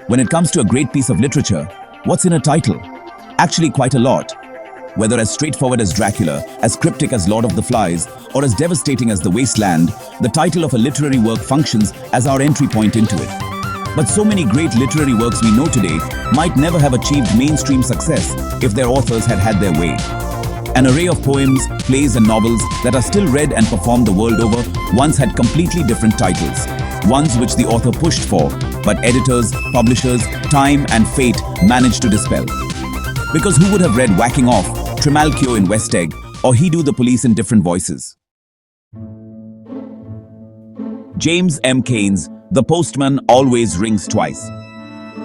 When it comes to a great piece of literature, what's in a title? Actually quite a lot. Whether as straightforward as Dracula, as cryptic as Lord of the Flies, or as devastating as The Wasteland, the title of a literary work functions as our entry point into it. But so many great literary works we know today might never have achieved mainstream success if their authors had had their way. An array of poems, plays and novels that are still read and performed the world over once had completely different titles, ones which the author pushed for, but editors, publishers, time and fate managed to dispel. Because who would have read Whacking Off, Trimalchio in West Egg, or He Do the Police in different voices? James M. Cain's The Postman Always Rings Twice.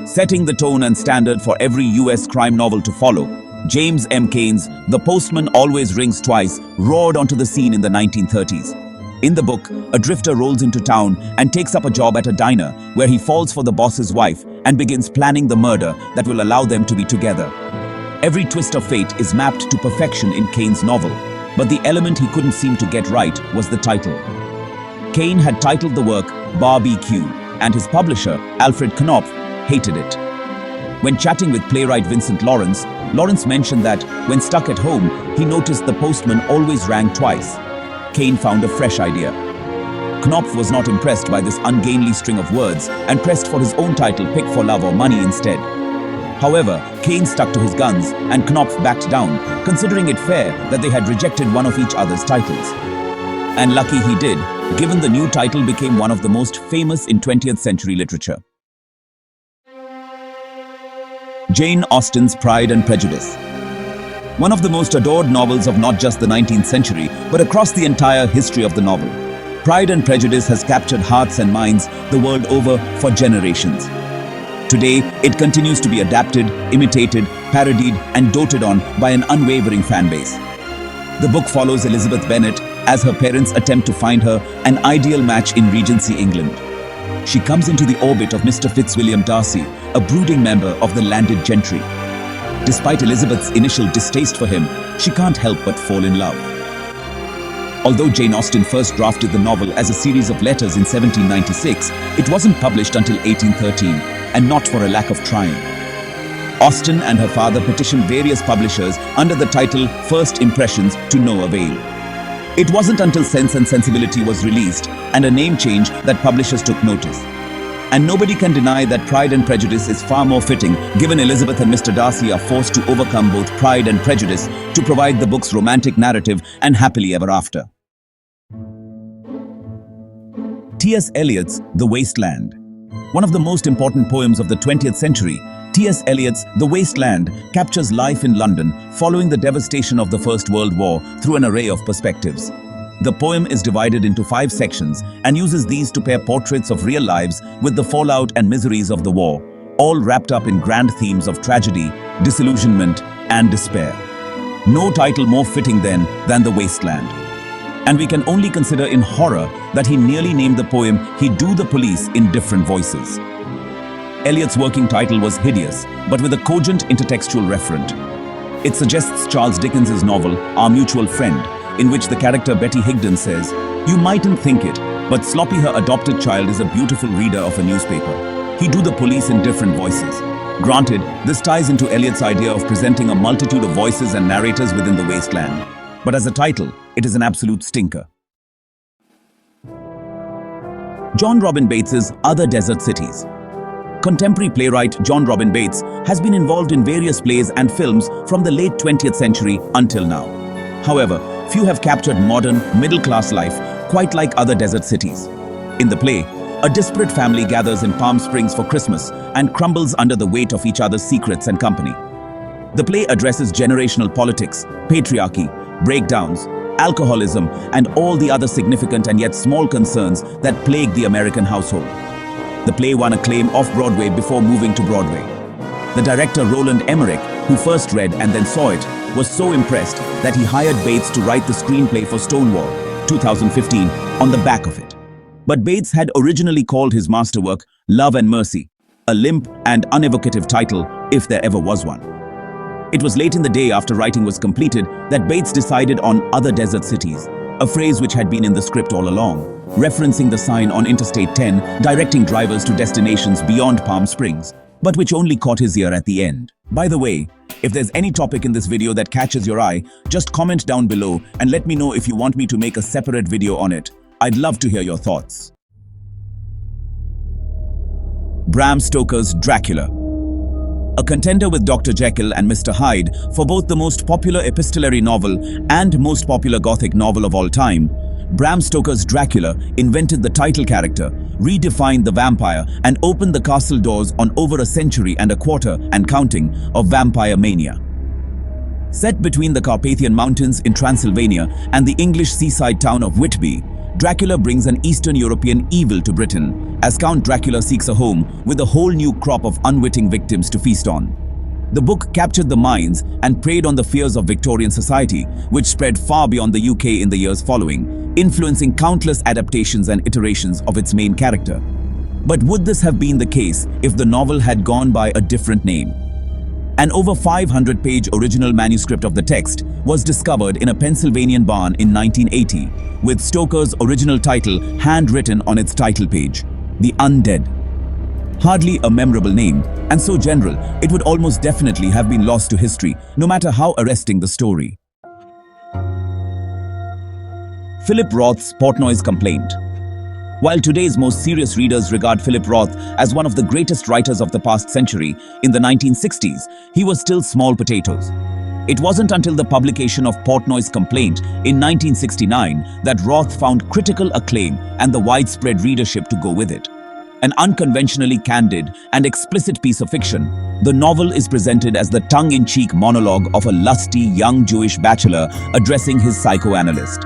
Setting the tone and standard for every US crime novel to follow, James M. Cain's The Postman Always Rings Twice roared onto the scene in the 1930s. In the book, a drifter rolls into town and takes up a job at a diner where he falls for the boss's wife and begins planning the murder that will allow them to be together. Every twist of fate is mapped to perfection in Cain's novel, but the element he couldn't seem to get right was the title. Cain had titled the work Barbecue, and his publisher, Alfred Knopf, hated it. When chatting with playwright Vincent Lawrence, Lawrence mentioned that, when stuck at home, he noticed the postman always rang twice. Cain found a fresh idea. Knopf was not impressed by this ungainly string of words and pressed for his own title, Pick for Love or Money, instead. However, Cain stuck to his guns and Knopf backed down, considering it fair that they had rejected one of each other's titles. And lucky he did, given the new title became one of the most famous in 20th century literature. Jane Austen's Pride and Prejudice. One of the most adored novels of not just the 19th century, but across the entire history of the novel. Pride and Prejudice has captured hearts and minds the world over for generations. Today, it continues to be adapted, imitated, parodied, and doted on by an unwavering fan base. The book follows Elizabeth Bennet as her parents attempt to find her an ideal match in Regency England. She comes into the orbit of Mr. Fitzwilliam Darcy, a brooding member of the landed gentry. Despite Elizabeth's initial distaste for him, she can't help but fall in love. Although Jane Austen first drafted the novel as a series of letters in 1796, it wasn't published until 1813, and not for a lack of trying. Austen and her father petitioned various publishers under the title First Impressions to no avail. It wasn't until Sense and Sensibility was released and a name change that publishers took notice. And nobody can deny that Pride and Prejudice is far more fitting, given Elizabeth and Mr. Darcy are forced to overcome both pride and prejudice to provide the book's romantic narrative and happily ever after. T.S. Eliot's The Wasteland. One of the most important poems of the 20th century, T.S. Eliot's The Wasteland captures life in London following the devastation of the First World War through an array of perspectives. The poem is divided into 5 sections and uses these to pair portraits of real lives with the fallout and miseries of the war, all wrapped up in grand themes of tragedy, disillusionment, and despair. No title more fitting then than The Wasteland. And we can only consider in horror that he nearly named the poem He Do the Police in different voices. Eliot's working title was hideous, but with a cogent intertextual referent. It suggests Charles Dickens's novel Our Mutual Friend, in which the character Betty Higden says, "You mightn't think it, but Sloppy, her adopted child, is a beautiful reader of a newspaper. He do the police in different voices." Granted, this ties into Eliot's idea of presenting a multitude of voices and narrators within the wasteland. But as a title, it is an absolute stinker. Jon Robin Baitz's Other Desert Cities. Contemporary playwright Jon Robin Baitz has been involved in various plays and films from the late 20th century until now. However, few have captured modern, middle-class life quite like Other Desert Cities. In the play, a disparate family gathers in Palm Springs for Christmas and crumbles under the weight of each other's secrets and company. The play addresses generational politics, patriarchy, breakdowns, alcoholism, and all the other significant and yet small concerns that plague the American household. The play won acclaim off-Broadway before moving to Broadway. The director Roland Emmerich, who first read and then saw it, was so impressed that he hired Baitz to write the screenplay for Stonewall, 2015, on the back of it. But Baitz had originally called his masterwork Love and Mercy, a limp and unevocative title if there ever was one. It was late in the day after writing was completed that Baitz decided on Other Desert Cities. a phrase which had been in the script all along, referencing the sign on Interstate 10 directing drivers to destinations beyond Palm Springs, but which only caught his ear at the end. By the way, if there's any topic in this video that catches your eye, just comment down below and let me know if you want me to make a separate video on it. I'd love to hear your thoughts. Bram Stoker's Dracula. A contender with Dr. Jekyll and Mr. Hyde for both the most popular epistolary novel and most popular Gothic novel of all time, Bram Stoker's Dracula invented the title character, redefined the vampire, and opened the castle doors on over a century and a quarter and counting of vampire mania. Set between the Carpathian Mountains in Transylvania and the English seaside town of Whitby, Dracula brings an Eastern European evil to Britain, as Count Dracula seeks a home with a whole new crop of unwitting victims to feast on. The book captured the minds and preyed on the fears of Victorian society, which spread far beyond the UK in the years following, influencing countless adaptations and iterations of its main character. But would this have been the case if the novel had gone by a different name? An over 500-page original manuscript of the text was discovered in a Pennsylvanian barn in 1980, with Stoker's original title handwritten on its title page, The Undead. Hardly a memorable name, and so general, it would almost definitely have been lost to history, no matter how arresting the story. Philip Roth's Portnoy's Complaint. While today's most serious readers regard Philip Roth as one of the greatest writers of the past century, in the 1960s, he was still small potatoes. It wasn't until the publication of Portnoy's Complaint in 1969 that Roth found critical acclaim and the widespread readership to go with it. An unconventionally candid and explicit piece of fiction, the novel is presented as the tongue-in-cheek monologue of a lusty young Jewish bachelor addressing his psychoanalyst.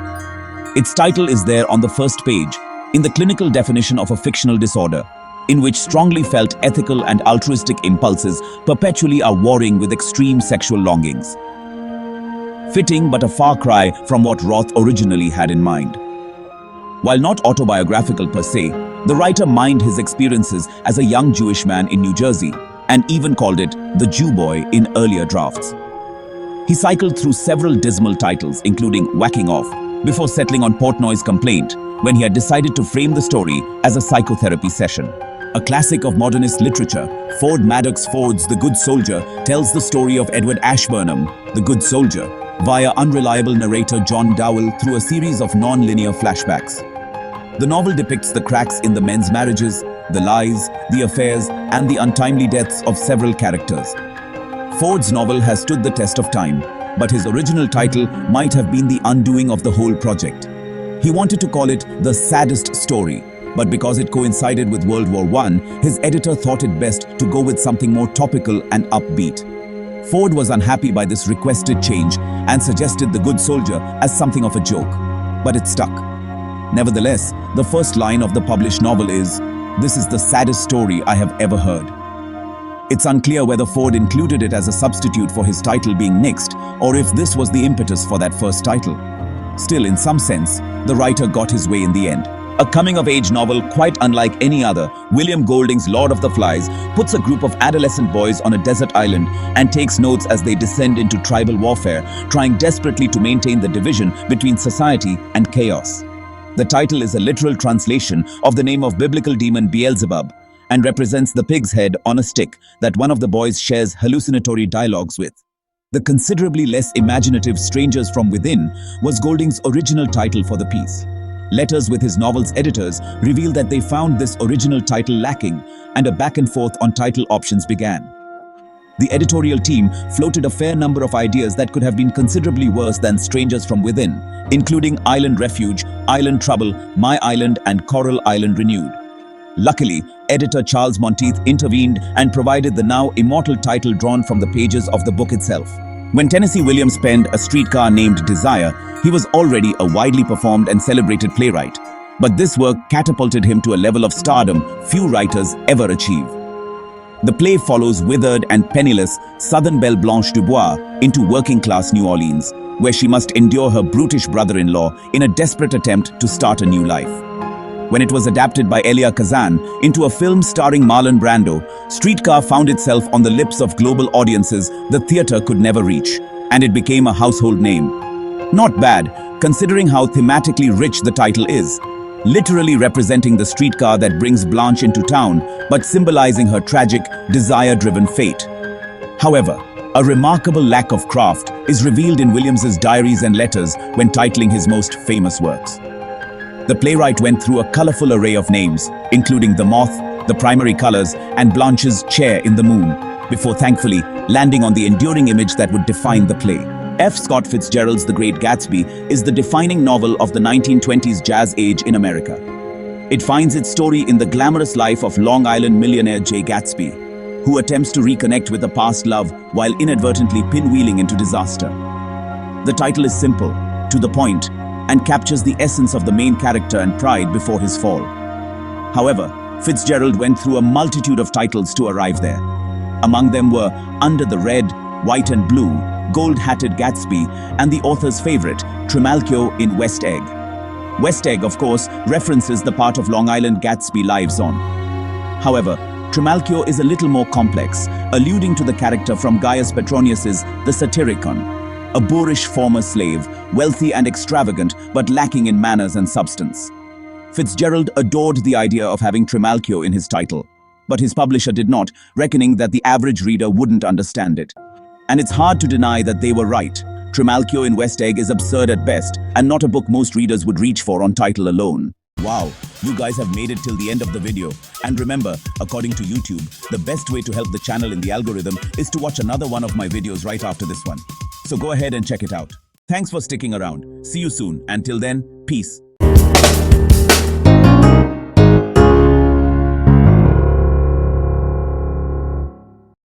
Its title is there on the first page, in the clinical definition of a fictional disorder, in which strongly felt ethical and altruistic impulses perpetually are warring with extreme sexual longings. Fitting, but a far cry from what Roth originally had in mind. While not autobiographical per se, the writer mined his experiences as a young Jewish man in New Jersey, and even called it the Jew Boy in earlier drafts. He cycled through several dismal titles, including Whacking Off, before settling on Portnoy's Complaint, when he had decided to frame the story as a psychotherapy session. A classic of modernist literature, Madox Ford's The Good Soldier tells the story of Edward Ashburnham, the Good Soldier, via unreliable narrator John Dowell through a series of non-linear flashbacks. The novel depicts the cracks in the men's marriages, the lies, the affairs, and the untimely deaths of several characters. Ford's novel has stood the test of time, but his original title might have been the undoing of the whole project. He wanted to call it The Saddest Story, but because it coincided with World War I, his editor thought it best to go with something more topical and upbeat. Ford was unhappy by this requested change and suggested The Good Soldier as something of a joke, but it stuck. Nevertheless, the first line of the published novel is, "This is the saddest story I have ever heard." It's unclear whether Ford included it as a substitute for his title being nixed, or if this was the impetus for that first title. Still, in some sense, the writer got his way in the end. A coming-of-age novel quite unlike any other, William Golding's Lord of the Flies puts a group of adolescent boys on a desert island and takes notes as they descend into tribal warfare, trying desperately to maintain the division between society and chaos. The title is a literal translation of the name of biblical demon Beelzebub and represents the pig's head on a stick that one of the boys shares hallucinatory dialogues with. The considerably less imaginative Strangers from Within was Golding's original title for the piece. Letters with his novel's editors reveal that they found this original title lacking, and a back and forth on title options began. The editorial team floated a fair number of ideas that could have been considerably worse than Strangers from Within, including Island Refuge, Island Trouble, My Island, and Coral Island Renewed. Luckily, editor Charles Monteith intervened and provided the now immortal title drawn from the pages of the book itself. When Tennessee Williams penned A Streetcar Named Desire, he was already a widely performed and celebrated playwright. But this work catapulted him to a level of stardom few writers ever achieve. The play follows withered and penniless Southern belle Blanche Dubois into working-class New Orleans, where she must endure her brutish brother-in-law in a desperate attempt to start a new life. When it was adapted by Elia Kazan into a film starring Marlon Brando, Streetcar found itself on the lips of global audiences the theater could never reach, and it became a household name. Not bad, considering how thematically rich the title is, literally representing the streetcar that brings Blanche into town, but symbolizing her tragic, desire-driven fate. However, a remarkable lack of craft is revealed in Williams's diaries and letters when titling his most famous works. The playwright went through a colorful array of names, including the moth, the primary colors, and Blanche's chair in the moon, before thankfully landing on the enduring image that would define the play. F. Scott Fitzgerald's The Great Gatsby is the defining novel of the 1920s jazz age in America. It finds its story in the glamorous life of Long Island millionaire Jay Gatsby, who attempts to reconnect with a past love while inadvertently pinwheeling into disaster. The title is simple, to the point, and captures the essence of the main character and pride before his fall. However, Fitzgerald went through a multitude of titles to arrive there. Among them were Under the Red, White and Blue, Gold-Hatted Gatsby, and the author's favorite, Trimalchio in West Egg. West Egg, of course, references the part of Long Island Gatsby lives on. However, Trimalchio is a little more complex, alluding to the character from Gaius Petronius's The Satyricon, a boorish former slave, wealthy and extravagant, but lacking in manners and substance. Fitzgerald adored the idea of having Trimalchio in his title, but his publisher did not, reckoning that the average reader wouldn't understand it. And it's hard to deny that they were right. Trimalchio in West Egg is absurd at best, and not a book most readers would reach for on title alone. Wow, you guys have made it till the end of the video. And remember, according to YouTube, the best way to help the channel in the algorithm is to watch another one of my videos right after this one. So go ahead and check it out. Thanks for sticking around. See you soon. Until then, peace.